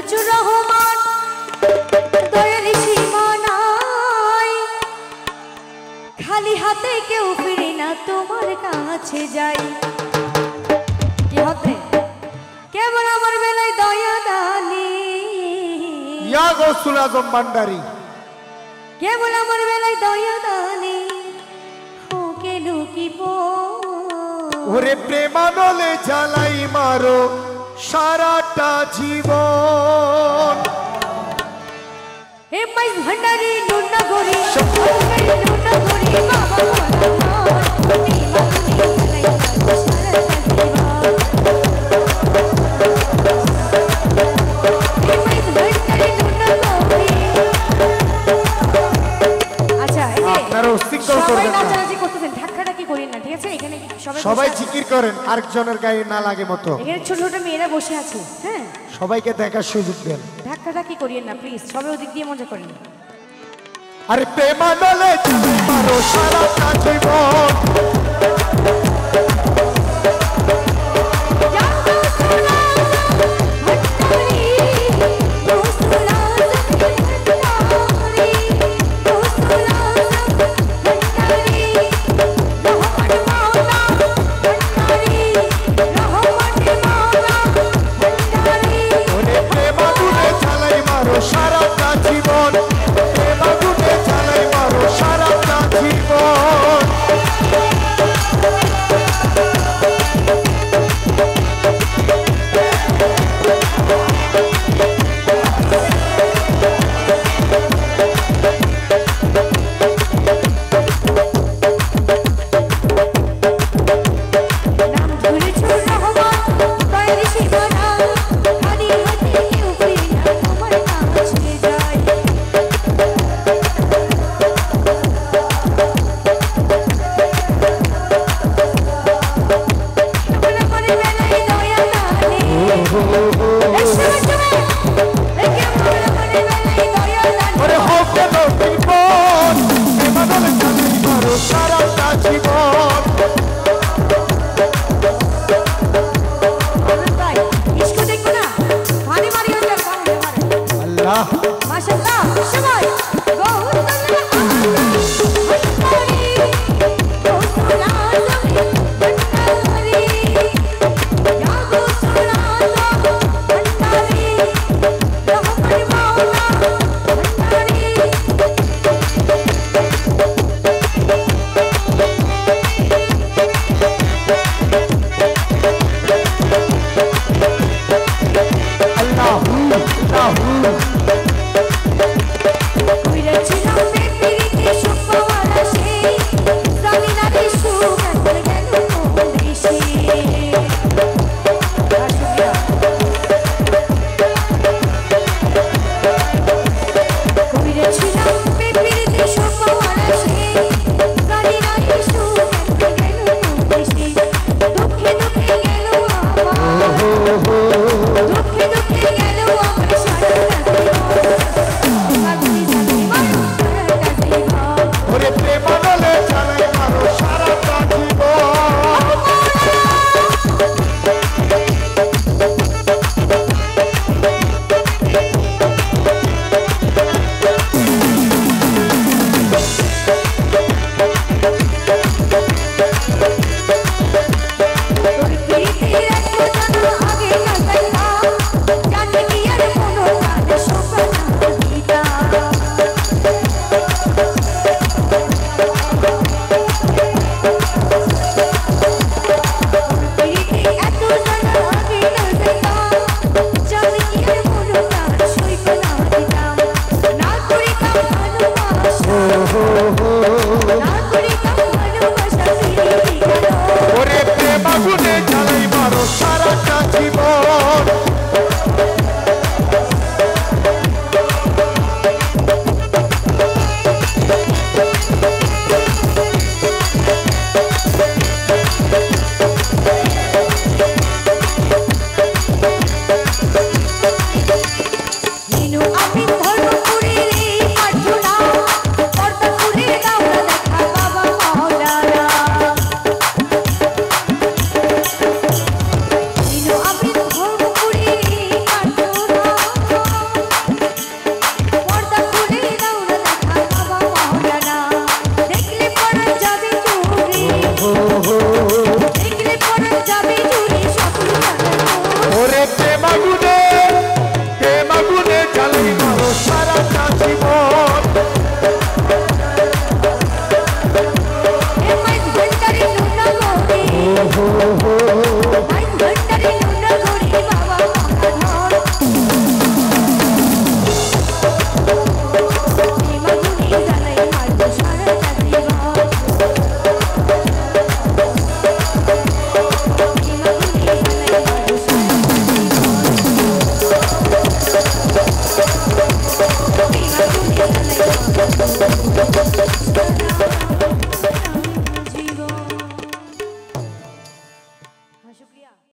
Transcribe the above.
ধৈর্য রহমান দয়ালি সীমানাই খালি হাতে কেউ ফিরে না তোমার কাছে যাই কি হতে কেবল আমার বেলায় দয়া দানি ইয়া গৌসুল আজম ভান্ডারী কেবল আমার বেলায় দয়া দানি ওকে লুকিব ওরে প্রেমানলে জ্বালাই মারো সারাটা জীবন হে মাই ভান্ডারি নুনা গরি নুনা গরি বাবা সবাই জিকির করেন আরেকজনের গায়ে না লাগে মতো এখানে ছোট ছোট মেয়েরা বসে আছে হ্যাঁ সবাইকে দেখার সুযোগ দেন ধাক্কাধাক্কি করিয়েন না প্লিজ সবাই ওদিক দিয়ে মজা করেন আরে প্রেমানলে মারো সারাটা জীবন মাইজ ভান্ডারি নুনা গরি বাবা মহাধর প্রেমাগুনি জ্বালাই মারব সারাটা জীবন প্রেমাগুনি জ্বালাই মারব সারাটা জীবন।